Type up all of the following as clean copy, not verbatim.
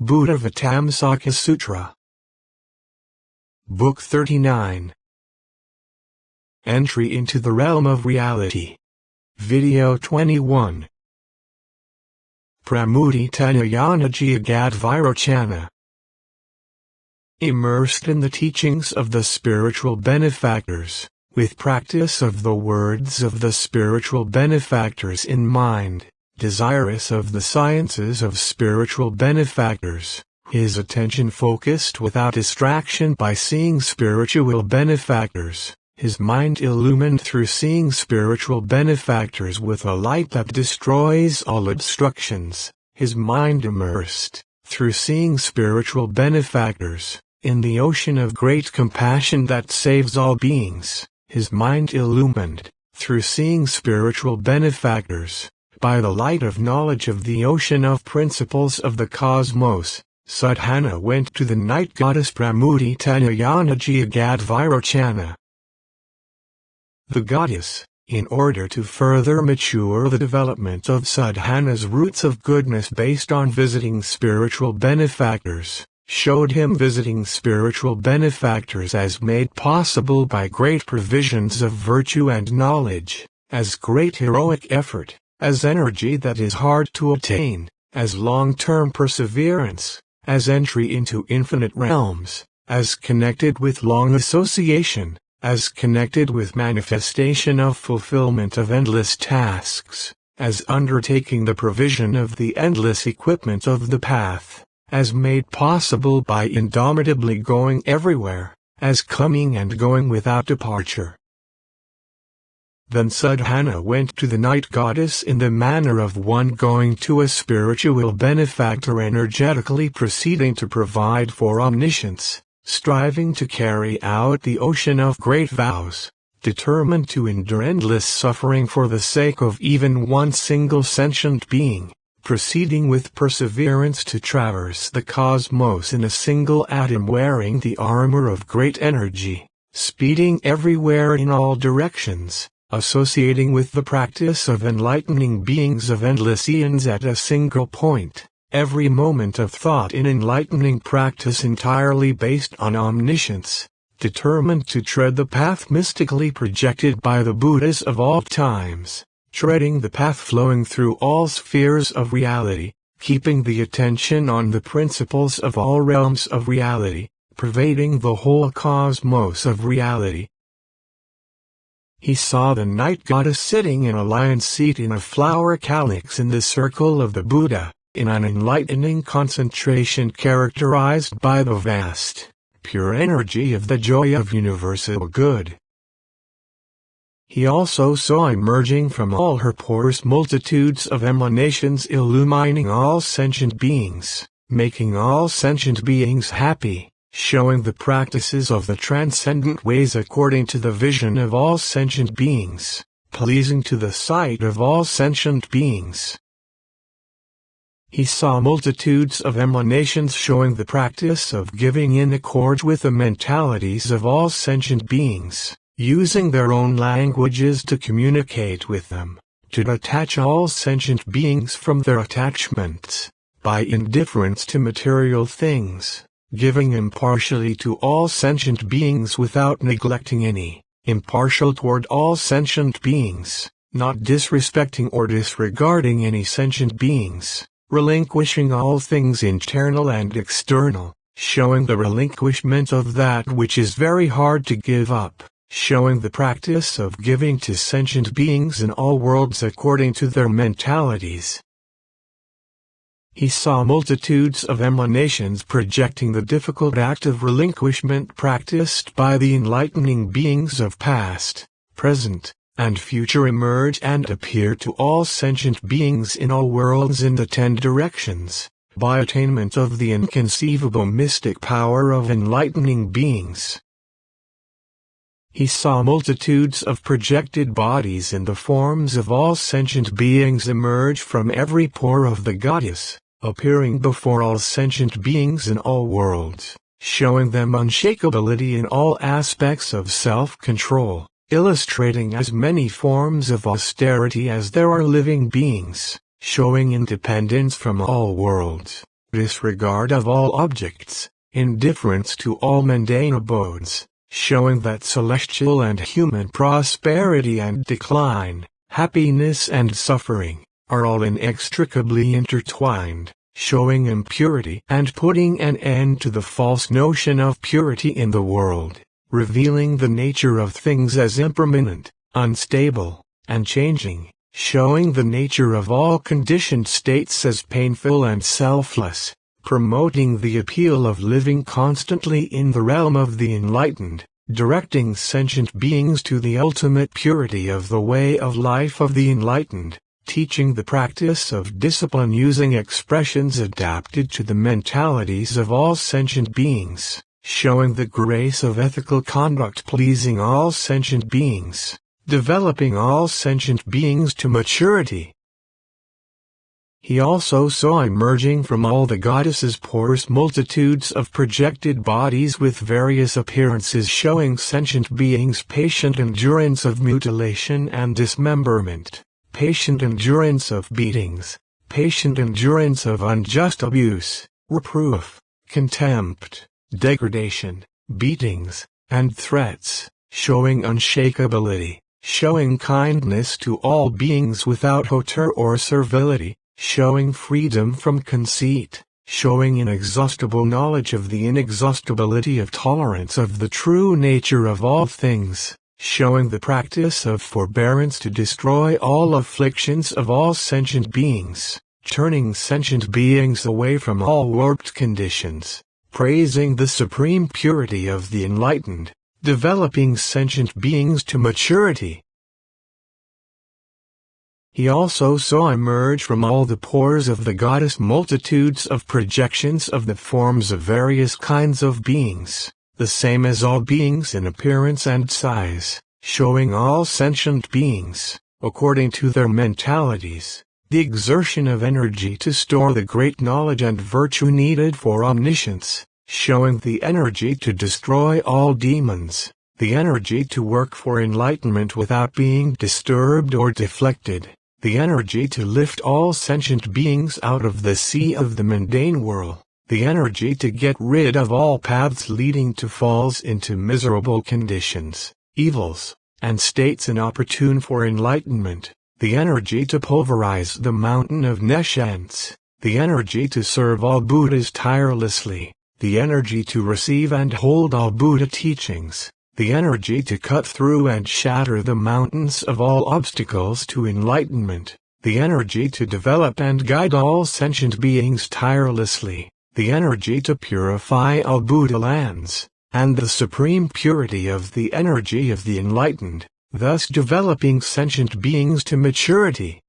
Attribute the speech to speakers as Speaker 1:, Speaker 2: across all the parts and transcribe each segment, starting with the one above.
Speaker 1: Buddhāvataṃsaka Sutra. Book 39. Entry into the Realm of Reality. Video 21. Pramuditanyayanajiagadvirocana. Immersed in the teachings of the spiritual benefactors, with practice of the words of the spiritual benefactors in mind, desirous of the sciences of spiritual benefactors, his attention focused without distraction by seeing spiritual benefactors, his mind illumined through seeing spiritual benefactors with a light that destroys all obstructions, his mind immersed, through seeing spiritual benefactors, in the ocean of great compassion that saves all beings, his mind illumined, through seeing spiritual benefactors, by the light of knowledge of the ocean of principles of the cosmos, Sadhana went to the night goddess Pramuditanyayanajiagadvirocana. The goddess, in order to further mature the development of sadhana's roots of goodness based on visiting spiritual benefactors, showed him visiting spiritual benefactors as made possible by great provisions of virtue and knowledge, as great heroic effort, as energy that is hard to attain, as long-term perseverance, as entry into infinite realms, as connected with long association, as connected with manifestation of fulfillment of endless tasks, as undertaking the provision of the endless equipment of the path, as made possible by indomitably going everywhere, as coming and going without departure. Then Sadhana went to the night goddess in the manner of one going to a spiritual benefactor, energetically proceeding to provide for omniscience, striving to carry out the ocean of great vows, determined to endure endless suffering for the sake of even one single sentient being, proceeding with perseverance to traverse the cosmos in a single atom, wearing the armor of great energy, speeding everywhere in all directions, associating with the practice of enlightening beings of endless eons at a single point, every moment of thought in enlightening practice entirely based on omniscience, determined to tread the path mystically projected by the Buddhas of all times, treading the path flowing through all spheres of reality, keeping the attention on the principles of all realms of reality, pervading the whole cosmos of reality. He saw the night goddess sitting in a lion's seat in a flower calyx in the circle of the Buddha, in an enlightening concentration characterized by the vast, pure energy of the joy of universal good. He also saw emerging from all her pores multitudes of emanations illumining all sentient beings, making all sentient beings happy, showing the practices of the transcendent ways according to the vision of all sentient beings, pleasing to the sight of all sentient beings. He saw multitudes of emanations showing the practice of giving in accord with the mentalities of all sentient beings, using their own languages to communicate with them, to detach all sentient beings from their attachments, by indifference to material things, giving impartially to all sentient beings without neglecting any, impartial toward all sentient beings, not disrespecting or disregarding any sentient beings, relinquishing all things internal and external, showing the relinquishment of that which is very hard to give up, showing the practice of giving to sentient beings in all worlds according to their mentalities. He saw multitudes of emanations projecting the difficult act of relinquishment practiced by the enlightening beings of past, present, and future emerge and appear to all sentient beings in all worlds in the 10 directions, by attainment of the inconceivable mystic power of enlightening beings. He saw multitudes of projected bodies in the forms of all sentient beings emerge from every pore of the goddess, appearing before all sentient beings in all worlds, showing them unshakability in all aspects of self-control, illustrating as many forms of austerity as there are living beings, showing independence from all worlds, disregard of all objects, indifference to all mundane abodes, showing that celestial and human prosperity and decline, happiness and suffering, are all inextricably intertwined, showing impurity and putting an end to the false notion of purity in the world, revealing the nature of things as impermanent, unstable, and changing, showing the nature of all conditioned states as painful and selfless, promoting the appeal of living constantly in the realm of the enlightened, directing sentient beings to the ultimate purity of the way of life of the enlightened, teaching the practice of discipline using expressions adapted to the mentalities of all sentient beings, showing the grace of ethical conduct pleasing all sentient beings, developing all sentient beings to maturity. He also saw emerging from all the goddesses' pores multitudes of projected bodies with various appearances showing sentient beings patient endurance of mutilation and dismemberment, patient endurance of beatings, patient endurance of unjust abuse, reproof, contempt, degradation, beatings, and threats, showing unshakability, showing kindness to all beings without hauteur or servility, showing freedom from conceit, showing inexhaustible knowledge of the inexhaustibility of tolerance of the true nature of all things, showing the practice of forbearance to destroy all afflictions of all sentient beings, turning sentient beings away from all warped conditions, praising the supreme purity of the enlightened, developing sentient beings to maturity. He also saw emerge from all the pores of the goddess multitudes of projections of the forms of various kinds of beings, the same as all beings in appearance and size, showing all sentient beings, according to their mentalities, the exertion of energy to store the great knowledge and virtue needed for omniscience, showing the energy to destroy all demons, the energy to work for enlightenment without being disturbed or deflected, the energy to lift all sentient beings out of the sea of the mundane world, the energy to get rid of all paths leading to falls into miserable conditions, evils, and states inopportune for enlightenment, the energy to pulverize the mountain of nescience, the energy to serve all Buddhas tirelessly, the energy to receive and hold all Buddha teachings, the energy to cut through and shatter the mountains of all obstacles to enlightenment, the energy to develop and guide all sentient beings tirelessly, the energy to purify all Buddha lands, and the supreme purity of the energy of the enlightened, thus developing sentient beings to maturity.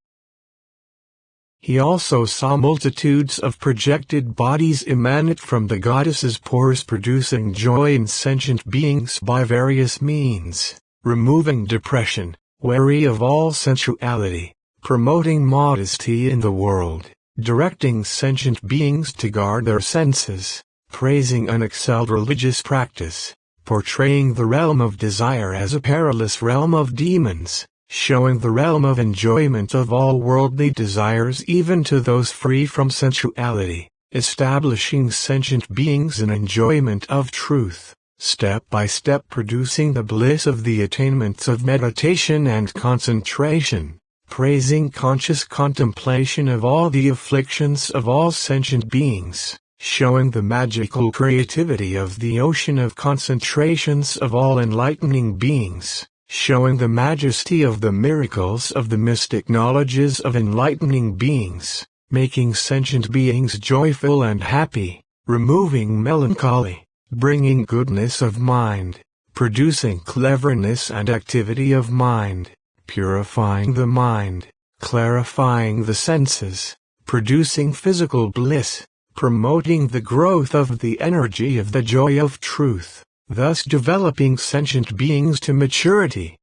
Speaker 1: He also saw multitudes of projected bodies emanate from the goddesses' pores producing joy in sentient beings by various means, removing depression, weary of all sensuality, promoting modesty in the world, directing sentient beings to guard their senses, praising unexcelled religious practice, portraying the realm of desire as a perilous realm of demons, showing the realm of enjoyment of all worldly desires even to those free from sensuality, establishing sentient beings in enjoyment of truth, step by step producing the bliss of the attainments of meditation and concentration, praising conscious contemplation of all the afflictions of all sentient beings, showing the magical creativity of the ocean of concentrations of all enlightening beings, showing the majesty of the miracles of the mystic knowledges of enlightening beings, making sentient beings joyful and happy, removing melancholy, bringing goodness of mind, producing cleverness and activity of mind, purifying the mind, clarifying the senses, producing physical bliss, promoting the growth of the energy of the joy of truth, thus developing sentient beings to maturity.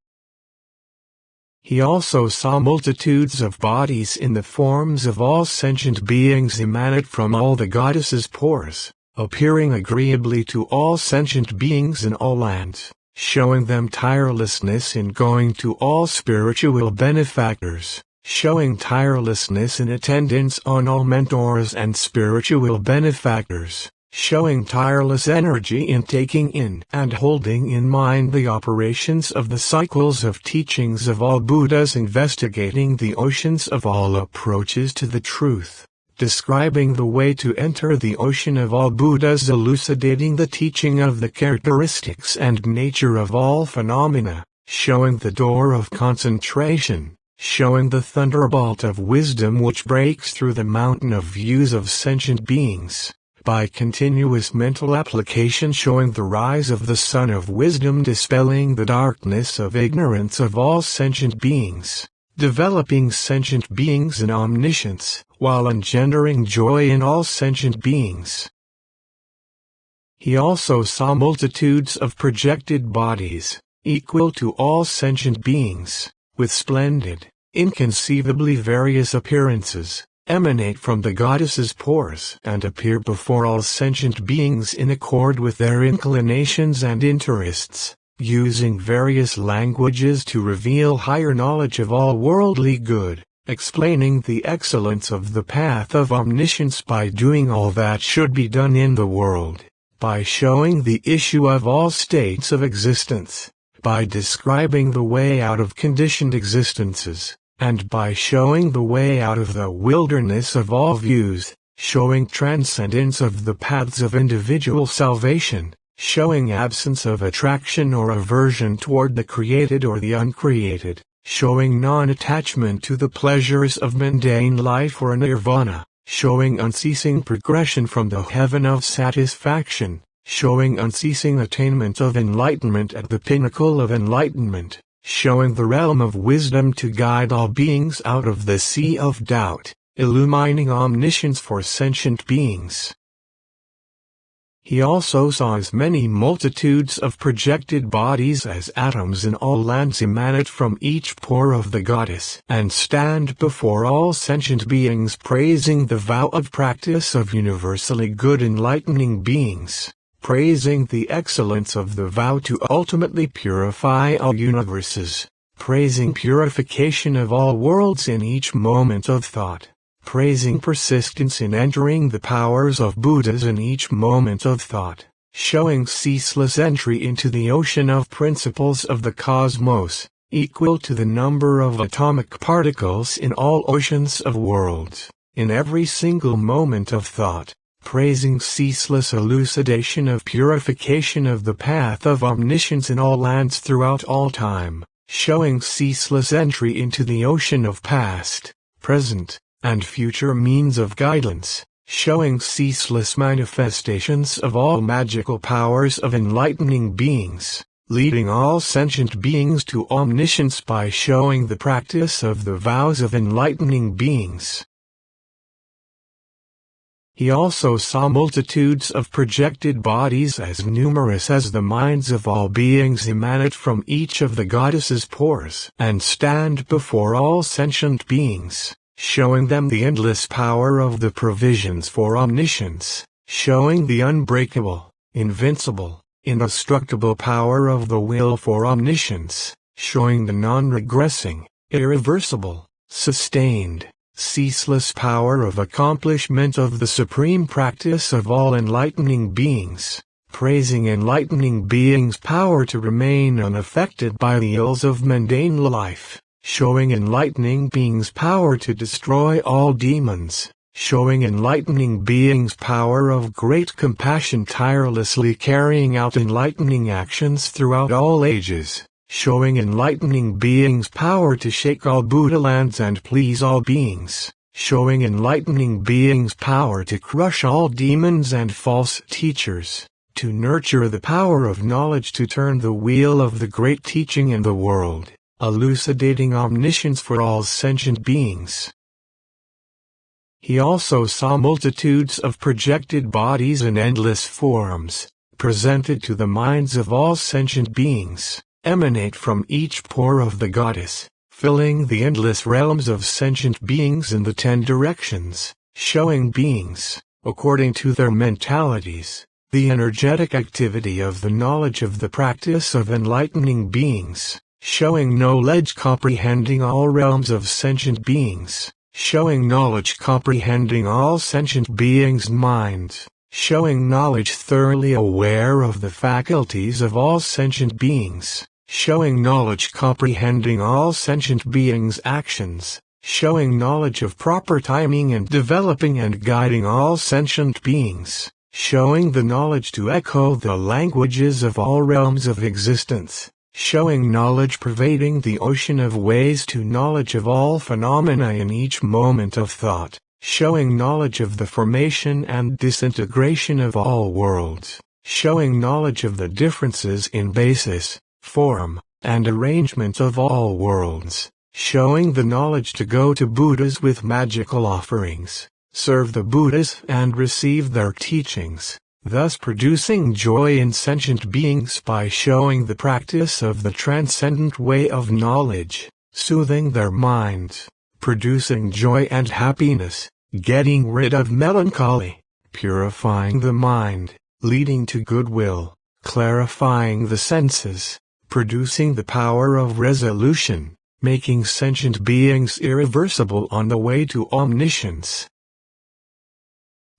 Speaker 1: He also saw multitudes of bodies in the forms of all sentient beings emanate from all the goddesses' pores, appearing agreeably to all sentient beings in all lands, showing them tirelessness in going to all spiritual benefactors, showing tirelessness in attendance on all mentors and spiritual benefactors, showing tireless energy in taking in and holding in mind the operations of the cycles of teachings of all Buddhas, investigating the oceans of all approaches to the truth, describing the way to enter the ocean of all Buddhas, elucidating the teaching of the characteristics and nature of all phenomena, showing the door of concentration, showing the thunderbolt of wisdom which breaks through the mountain of views of sentient beings, by continuous mental application, showing the rise of the sun of wisdom, dispelling the darkness of ignorance of all sentient beings, developing sentient beings in omniscience, while engendering joy in all sentient beings. He also saw multitudes of projected bodies, equal to all sentient beings, with splendid, inconceivably various appearances, emanate from the goddess's pores and appear before all sentient beings in accord with their inclinations and interests, using various languages to reveal higher knowledge of all worldly good, explaining the excellence of the path of omniscience by doing all that should be done in the world, by showing the issue of all states of existence, by describing the way out of conditioned existences, and by showing the way out of the wilderness of all views, showing transcendence of the paths of individual salvation, showing absence of attraction or aversion toward the created or the uncreated, showing non-attachment to the pleasures of mundane life or nirvana, showing unceasing progression from the heaven of satisfaction, showing unceasing attainment of enlightenment at the pinnacle of enlightenment, showing the realm of wisdom to guide all beings out of the sea of doubt, illumining omniscience for sentient beings. He also saw as many multitudes of projected bodies as atoms in all lands emanate from each pore of the goddess, and stand before all sentient beings praising the vow of practice of universally good enlightening beings, praising the excellence of the vow to ultimately purify all universes, praising purification of all worlds in each moment of thought, praising persistence in entering the powers of Buddhas in each moment of thought, showing ceaseless entry into the ocean of principles of the cosmos, equal to the number of atomic particles in all oceans of worlds, in every single moment of thought, praising ceaseless elucidation of purification of the path of omniscience in all lands throughout all time, showing ceaseless entry into the ocean of past, present, and future means of guidance, showing ceaseless manifestations of all magical powers of enlightening beings, leading all sentient beings to omniscience by showing the practice of the vows of enlightening beings. He also saw multitudes of projected bodies as numerous as the minds of all beings emanate from each of the goddess's pores and stand before all sentient beings, showing them the endless power of the provisions for omniscience, showing the unbreakable, invincible, indestructible power of the will for omniscience, showing the non-regressing, irreversible, sustained, ceaseless power of accomplishment of the supreme practice of all enlightening beings, praising enlightening beings' power to remain unaffected by the ills of mundane life, showing enlightening beings' power to destroy all demons, showing enlightening beings' power of great compassion tirelessly carrying out enlightening actions throughout all ages, showing enlightening beings' power to shake all Buddha lands and please all beings, showing enlightening beings' power to crush all demons and false teachers, to nurture the power of knowledge to turn the wheel of the great teaching in the world, elucidating omniscience for all sentient beings. He also saw multitudes of projected bodies in endless forms, presented to the minds of all sentient beings, emanate from each pore of the goddess, filling the endless realms of sentient beings in the 10 directions, showing beings, according to their mentalities, the energetic activity of the knowledge of the practice of enlightening beings, showing knowledge comprehending all realms of sentient beings, showing knowledge comprehending all sentient beings' minds, showing knowledge thoroughly aware of the faculties of all sentient beings, showing knowledge comprehending all sentient beings' actions, showing knowledge of proper timing and developing and guiding all sentient beings, showing the knowledge to echo the languages of all realms of existence, showing knowledge pervading the ocean of ways to knowledge of all phenomena in each moment of thought, showing knowledge of the formation and disintegration of all worlds, showing knowledge of the differences in basis, form, and arrangement of all worlds, showing the knowledge to go to Buddhas with magical offerings, serve the Buddhas and receive their teachings, thus producing joy in sentient beings by showing the practice of the transcendent way of knowledge, soothing their minds, producing joy and happiness, getting rid of melancholy, purifying the mind, leading to goodwill, clarifying the senses, producing the power of resolution, making sentient beings irreversible on the way to omniscience.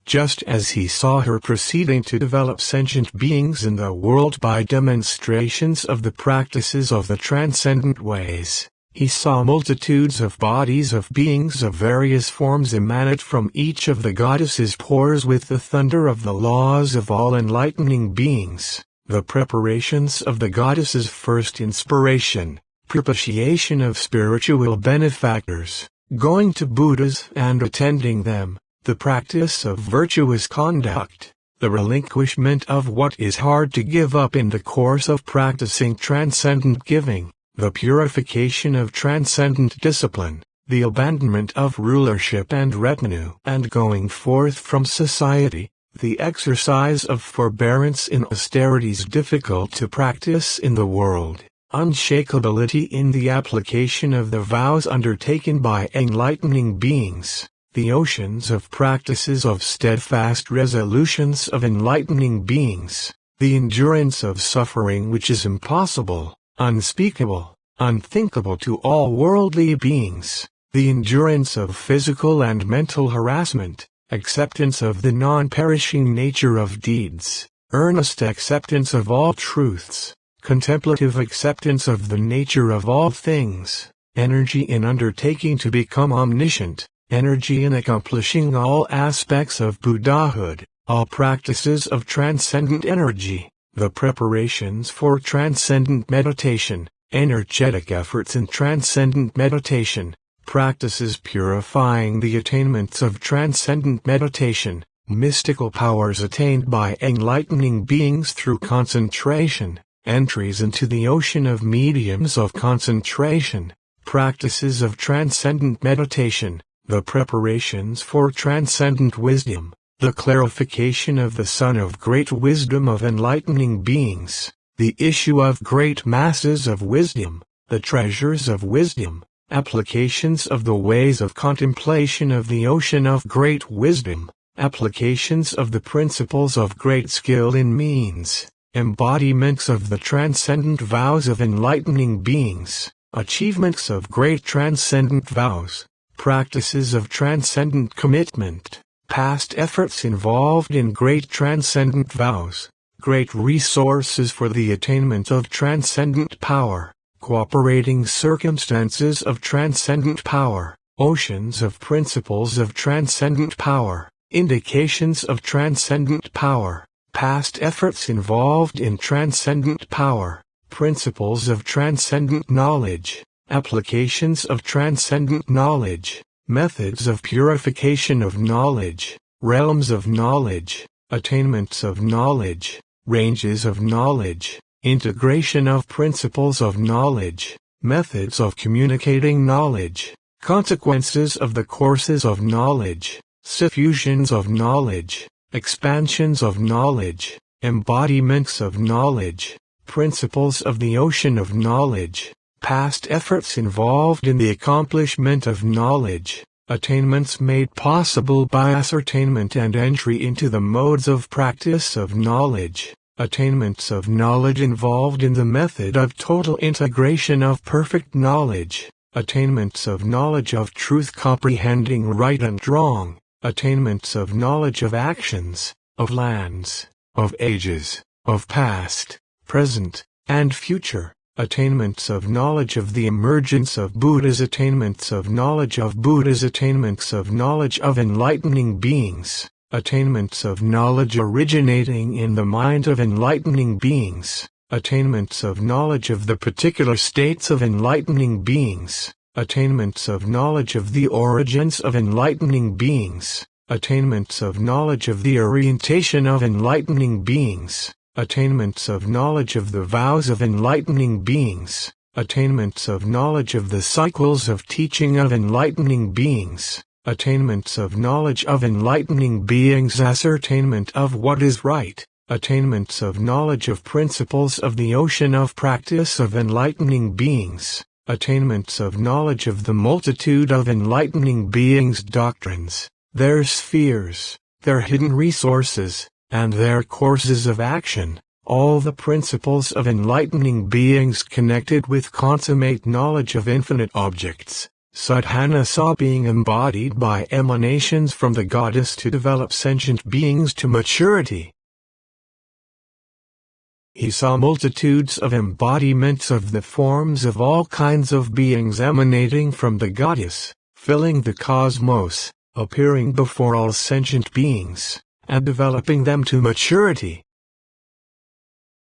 Speaker 1: Just as he saw her proceeding to develop sentient beings in the world by demonstrations of the practices of the transcendent ways, he saw multitudes of bodies of beings of various forms emanate from each of the goddesses' pores with the thunder of the laws of all enlightening beings, the preparations of the goddesses' first inspiration, propitiation of spiritual benefactors, going to Buddhas and attending them, the practice of virtuous conduct, the relinquishment of what is hard to give up in the course of practicing transcendent giving, the purification of transcendent discipline, the abandonment of rulership and retinue and going forth from society, the exercise of forbearance in austerities difficult to practice in the world, unshakability in the application of the vows undertaken by enlightening beings, the oceans of practices of steadfast resolutions of enlightening beings, the endurance of suffering which is impossible, unspeakable, unthinkable to all worldly beings, the endurance of physical and mental harassment, acceptance of the non-perishing nature of deeds, earnest acceptance of all truths, contemplative acceptance of the nature of all things, energy in undertaking to become omniscient, energy in accomplishing all aspects of Buddhahood, all practices of transcendent energy, the preparations for transcendent meditation, energetic efforts in transcendent meditation, practices purifying the attainments of transcendent meditation, mystical powers attained by enlightening beings through concentration, entries into the ocean of mediums of concentration, practices of transcendent meditation, the preparations for transcendent wisdom, the clarification of the sun of great wisdom of enlightening beings, the issue of great masses of wisdom, the treasures of wisdom, applications of the ways of contemplation of the ocean of great wisdom, applications of the principles of great skill in means, embodiments of the transcendent vows of enlightening beings, achievements of great transcendent vows, practices of transcendent commitment, past efforts involved in great transcendent vows, great resources for the attainment of transcendent power, cooperating circumstances of transcendent power, oceans of principles of transcendent power, indications of transcendent power, past efforts involved in transcendent power, principles of transcendent knowledge, applications of transcendent knowledge, methods of purification of knowledge, realms of knowledge, attainments of knowledge, ranges of knowledge, integration of principles of knowledge, methods of communicating knowledge, consequences of the courses of knowledge, suffusions of knowledge, expansions of knowledge, embodiments of knowledge, principles of the ocean of knowledge, past efforts involved in the accomplishment of knowledge, attainments made possible by ascertainment and entry into the modes of practice of knowledge, attainments of knowledge involved in the method of total integration of perfect knowledge, attainments of knowledge of truth comprehending right and wrong, attainments of knowledge of actions, of lands, of ages, of past, present, and future, attainments of knowledge of the emergence of Buddhas, attainments of knowledge of Buddhas, attainments of knowledge of enlightening beings, attainments of knowledge originating in the mind of enlightening beings, attainments of knowledge of the particular states of enlightening beings, attainments of knowledge of the origins of enlightening beings, attainments of knowledge of the orientation of enlightening beings, attainments of knowledge of the vows of enlightening beings, attainments of knowledge of the cycles of teaching of enlightening beings, attainments of knowledge of enlightening beings, ascertainment of what is right, attainments of knowledge of principles of the ocean of practice of enlightening beings, attainments of knowledge of the multitude of enlightening beings' doctrines, their spheres, their hidden resources, and their courses of action, all the principles of enlightening beings connected with consummate knowledge of infinite objects. Sadhana saw being embodied by emanations from the goddess to develop sentient beings to maturity. He saw multitudes of embodiments of the forms of all kinds of beings emanating from the goddess, filling the cosmos, appearing before all sentient beings, and developing them to maturity.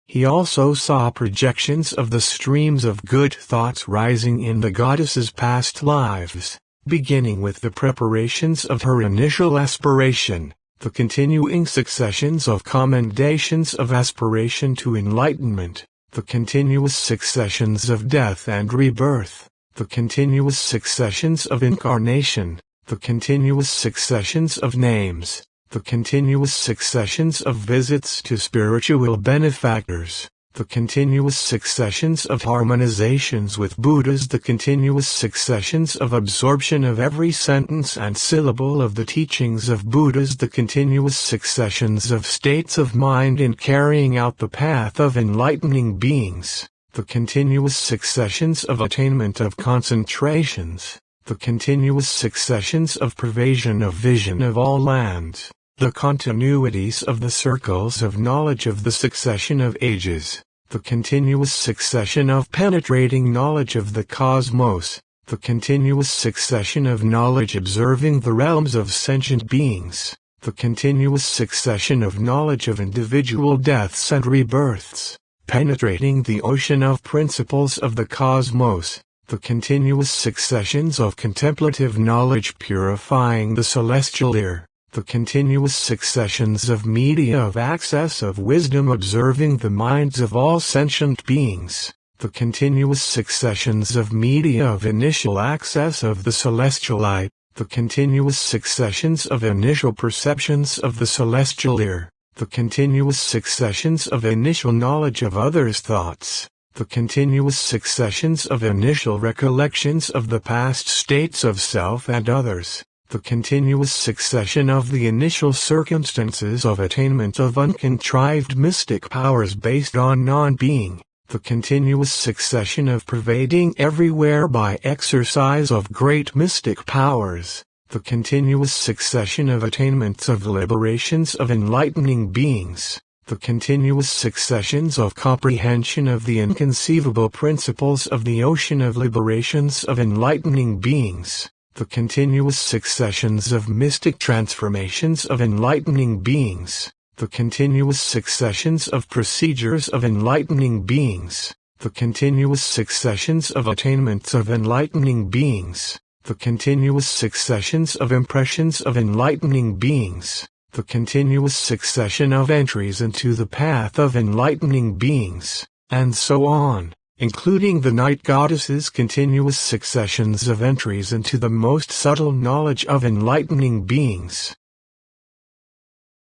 Speaker 1: He also saw projections of the streams of good thoughts rising in the goddess's past lives, beginning with the preparations of her initial aspiration, the continuing successions of commendations of aspiration to enlightenment, the continuous successions of death and rebirth, the continuous successions of incarnation, the continuous successions of names, the continuous successions of visits to spiritual benefactors, the continuous successions of harmonizations with Buddhas, the continuous successions of absorption of every sentence and syllable of the teachings of Buddhas, the continuous successions of states of mind in carrying out the path of enlightening beings, the continuous successions of attainment of concentrations, the continuous successions of pervasion of vision of all lands, the continuities of the circles of knowledge of the succession of ages, the continuous succession of penetrating knowledge of the cosmos, the continuous succession of knowledge observing the realms of sentient beings, the continuous succession of knowledge of individual deaths and rebirths, penetrating the ocean of principles of the cosmos, the continuous successions of contemplative knowledge purifying the celestial ear, the continuous successions of media of access of wisdom observing the minds of all sentient beings, the continuous successions of media of initial access of the celestial eye, the continuous successions of initial perceptions of the celestial ear, the continuous successions of initial knowledge of others' thoughts, the continuous successions of initial recollections of the past states of self and others, the continuous succession of the initial circumstances of attainment of uncontrived mystic powers based on non-being, the continuous succession of pervading everywhere by exercise of great mystic powers, the continuous succession of attainments of liberations of enlightening beings, the continuous successions of comprehension of the inconceivable principles of the ocean of liberations of enlightening beings, the continuous successions of mystic transformations of enlightening beings, the continuous successions of procedures of enlightening beings, the continuous successions of attainments of enlightening beings, the continuous successions of impressions of enlightening beings, the continuous succession of entries into the path of enlightening beings, and so on, including the night goddess's continuous successions of entries into the most subtle knowledge of enlightening beings.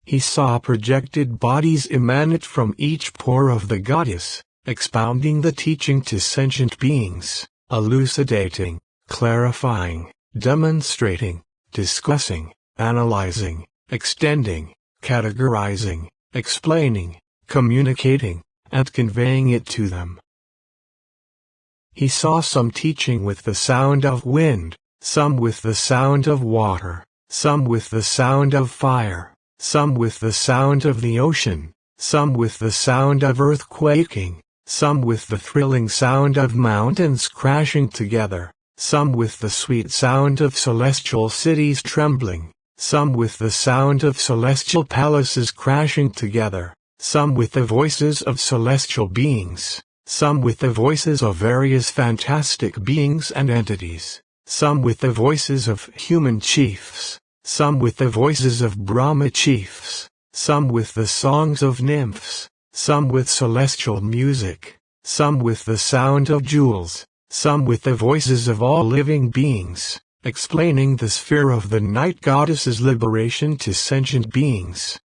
Speaker 1: He saw projected bodies emanate from each pore of the goddess, expounding the teaching to sentient beings, elucidating, clarifying, demonstrating, discussing, analyzing, extending, categorizing, explaining, communicating, and conveying it to them. He saw some teaching with the sound of wind, some with the sound of water, some with the sound of fire, some with the sound of the ocean, some with the sound of earthquaking, some with the thrilling sound of mountains crashing together, some with the sweet sound of celestial cities trembling, some with the sound of celestial palaces crashing together, some with the voices of celestial beings, some with the voices of various fantastic beings and entities, some with the voices of human chiefs, some with the voices of Brahma chiefs, some with the songs of nymphs, some with celestial music, some with the sound of jewels, some with the voices of all living beings, explaining the sphere of the night goddess's liberation to sentient beings.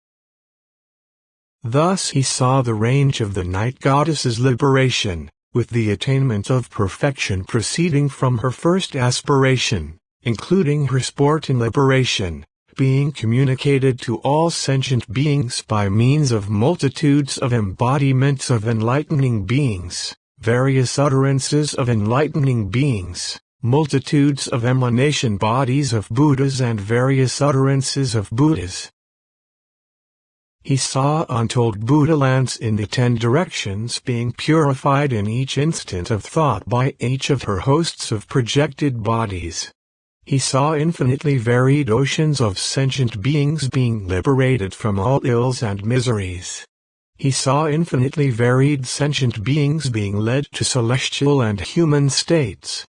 Speaker 1: Thus he saw the range of the night goddess's liberation, with the attainment of perfection proceeding from her first aspiration, including her sport in liberation, being communicated to all sentient beings by means of multitudes of embodiments of enlightening beings, various utterances of enlightening beings, multitudes of emanation bodies of Buddhas and various utterances of Buddhas. He saw untold Buddha lands in the 10 directions being purified in each instant of thought by each of her hosts of projected bodies. He saw infinitely varied oceans of sentient beings being liberated from all ills and miseries. He saw infinitely varied sentient beings being led to celestial and human states.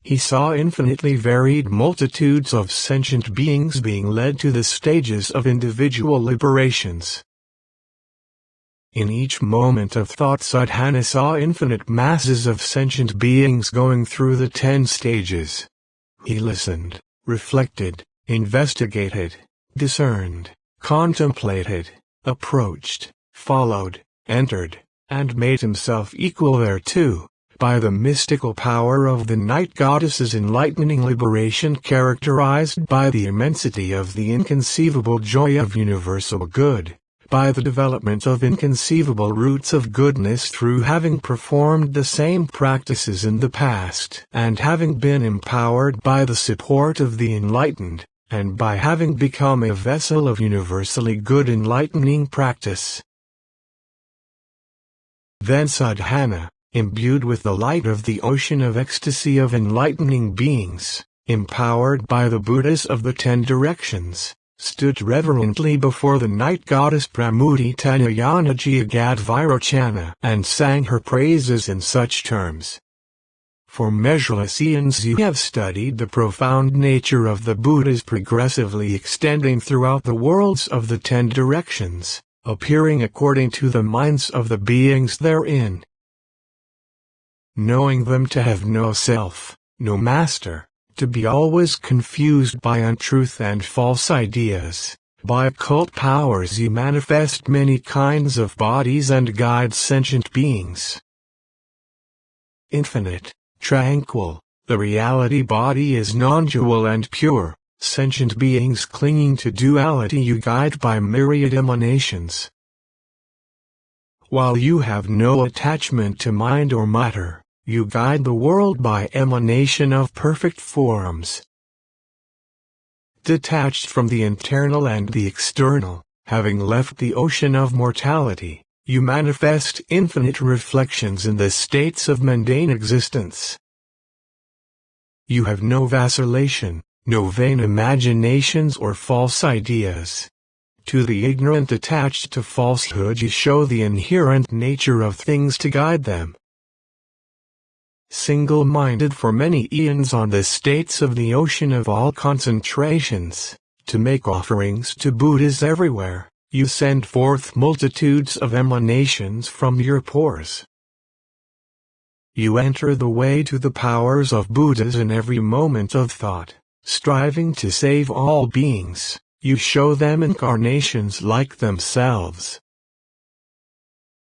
Speaker 1: He saw infinitely varied multitudes of sentient beings being led to the stages of individual liberations. In each moment of thought, Sadhana saw infinite masses of sentient beings going through the 10 stages. He listened, reflected, investigated, discerned, contemplated, approached, followed, entered, and made himself equal thereto, by the mystical power of the night goddess's enlightening liberation, characterized by the immensity of the inconceivable joy of universal good, by the development of inconceivable roots of goodness through having performed the same practices in the past and having been empowered by the support of the enlightened, and by having become a vessel of universally good enlightening practice. Then Sadhana, imbued with the light of the ocean of ecstasy of enlightening beings, empowered by the Buddhas of the 10 directions, stood reverently before the night goddess Pramuditanyayana Jagadvirochana and sang her praises in such terms. For measureless eons you have studied the profound nature of the Buddhas progressively extending throughout the worlds of the 10 directions, appearing according to the minds of the beings therein. Knowing them to have no self, no master, to be always confused by untruth and false ideas, by occult powers you manifest many kinds of bodies and guide sentient beings. Infinite, tranquil, the reality body is non-dual and pure, sentient beings clinging to duality you guide by myriad emanations. While you have no attachment to mind or matter, you guide the world by emanation of perfect forms. Detached from the internal and the external, having left the ocean of mortality, you manifest infinite reflections in the states of mundane existence. You have no vacillation, no vain imaginations or false ideas. To the ignorant attached to falsehood you show the inherent nature of things to guide them. Single-minded for many eons on the states of the ocean of all concentrations, to make offerings to Buddhas everywhere, you send forth multitudes of emanations from your pores. You enter the way to the powers of Buddhas in every moment of thought, striving to save all beings. You show them incarnations like themselves.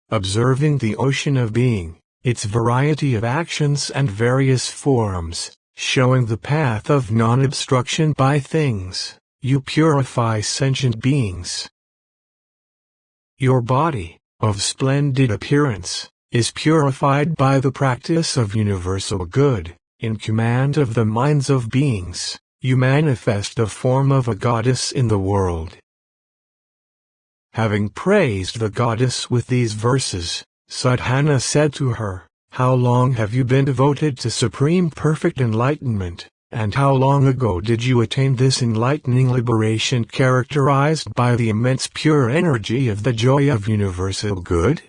Speaker 1: Observing the ocean of being, its variety of actions and various forms, showing the path of non-obstruction by things, you purify sentient beings. Your body, of splendid appearance, is purified by the practice of universal good. In command of the minds of beings, you manifest the form of a goddess in the world. Having praised the goddess with these verses, Sadhana said to her, "How long have you been devoted to supreme perfect enlightenment, and how long ago did you attain this enlightening liberation characterized by the immense pure energy of the joy of universal good?"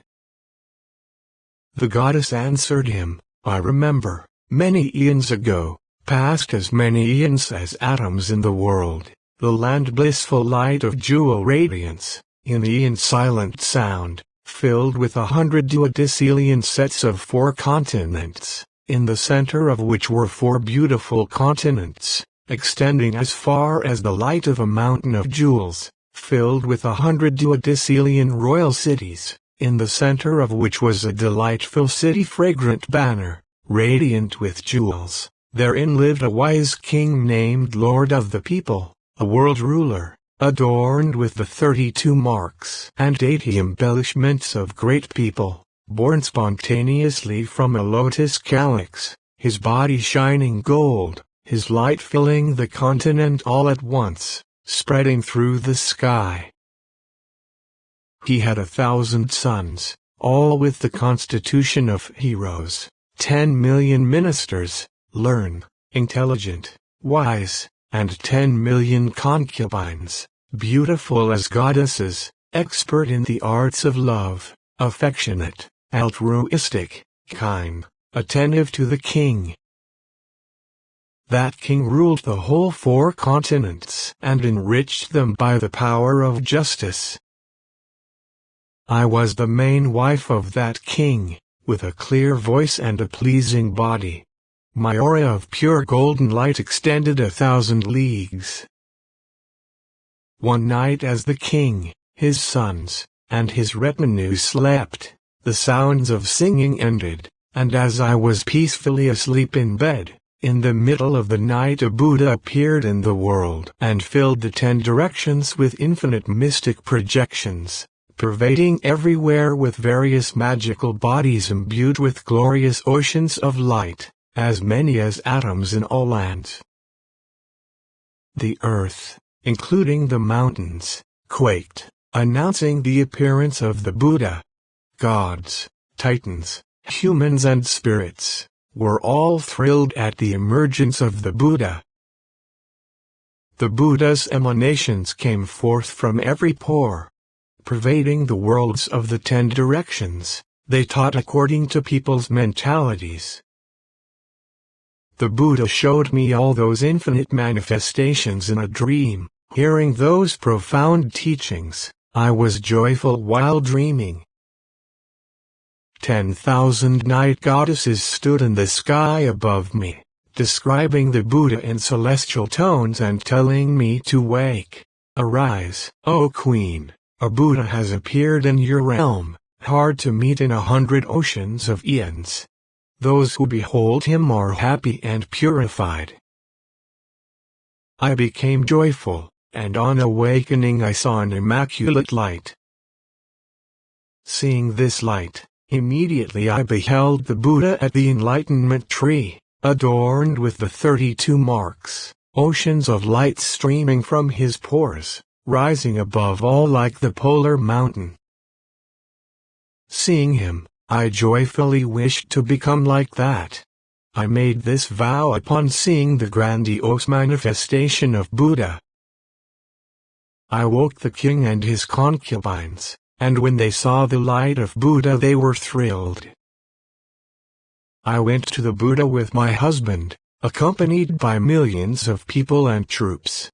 Speaker 1: The goddess answered him, "I remember, many eons ago, past as many eons as atoms in the world, the land blissful light of jewel radiance, in eon silent sound, filled with 100 duodecillion sets of 4 continents, in the center of which were 4 beautiful continents, extending as far as the light of a mountain of jewels, filled with 100 duodecillion royal cities, in the center of which was a delightful city fragrant banner, radiant with jewels. Therein lived a wise king named Lord of the People, a world ruler, adorned with the 32 marks and 80 embellishments of great people, born spontaneously from a lotus calyx, his body shining gold, his light filling the continent all at once, spreading through the sky. He had 1,000 sons, all with the constitution of heroes, 10 million ministers, learned, intelligent, wise, and 10 million concubines, beautiful as goddesses, expert in the arts of love, affectionate, altruistic, kind, attentive to the king. That king ruled the whole 4 continents and enriched them by the power of justice. I was the main wife of that king, with a clear voice and a pleasing body. My aura of pure golden light extended 1,000 leagues. One night as the king, his sons, and his retinue slept, the sounds of singing ended, and as I was peacefully asleep in bed, in the middle of the night a Buddha appeared in the world and filled the 10 directions with infinite mystic projections, pervading everywhere with various magical bodies imbued with glorious oceans of light, as many as atoms in all lands. The earth, including the mountains, quaked, announcing the appearance of the Buddha. Gods, titans, humans and spirits, were all thrilled at the emergence of the Buddha. The Buddha's emanations came forth from every pore. Pervading the worlds of the 10 directions, they taught according to people's mentalities. The Buddha showed me all those infinite manifestations in a dream. Hearing those profound teachings, I was joyful while dreaming. 10,000 night goddesses stood in the sky above me, describing the Buddha in celestial tones and telling me to wake. Arise, O Queen, a Buddha has appeared in your realm, hard to meet in 100 oceans of eons. Those who behold him are happy and purified. I became joyful, and on awakening I saw an immaculate light. Seeing this light, immediately I beheld the Buddha at the enlightenment tree, adorned with the 32 marks, oceans of light streaming from his pores, rising above all like the polar mountain. Seeing him, I joyfully wished to become like that. I made this vow upon seeing the grandiose manifestation of Buddha. I woke the king and his concubines, and when they saw the light of Buddha they were thrilled. I went to the Buddha with my husband, accompanied by millions of people and troops.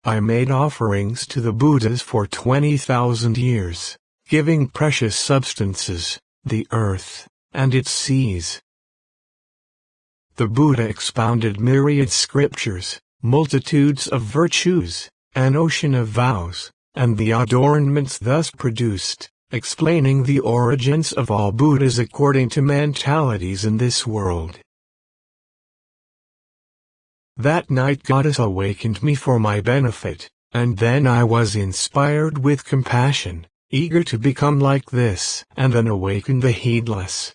Speaker 1: I made offerings to the Buddhas for 20,000 years, giving precious substances, the earth, and its seas. The Buddha expounded myriad scriptures, multitudes of virtues, an ocean of vows, and the adornments thus produced, explaining the origins of all Buddhas according to mentalities in this world. That night Goddess awakened me for my benefit, and then I was inspired with compassion, eager to become like this and then awaken the heedless.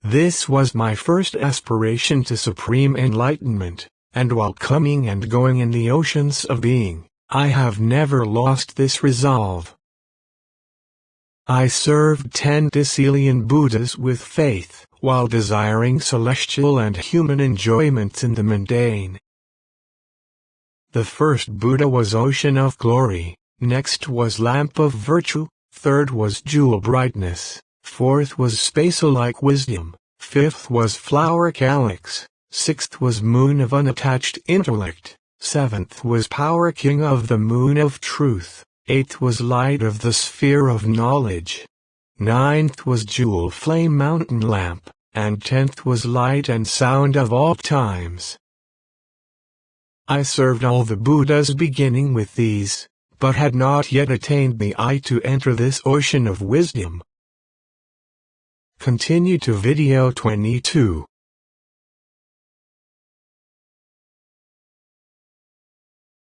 Speaker 1: This was my first aspiration to supreme enlightenment, and while coming and going in the oceans of being, I have never lost this resolve. I served 10 decillion Buddhas with faith, while desiring celestial and human enjoyments in the mundane. The first Buddha was Ocean of Glory, next was Lamp of Virtue, third was Jewel Brightness, fourth was Space-alike Wisdom, fifth was Flower Calyx, sixth was Moon of Unattached Intellect, seventh was Power King of the Moon of Truth, eighth was Light of the Sphere of Knowledge, ninth was Jewel Flame Mountain Lamp, and 10th was Light and Sound of all times. I served all the Buddhas beginning with these, but had not yet attained the eye to enter this ocean of wisdom. Continue to video 22.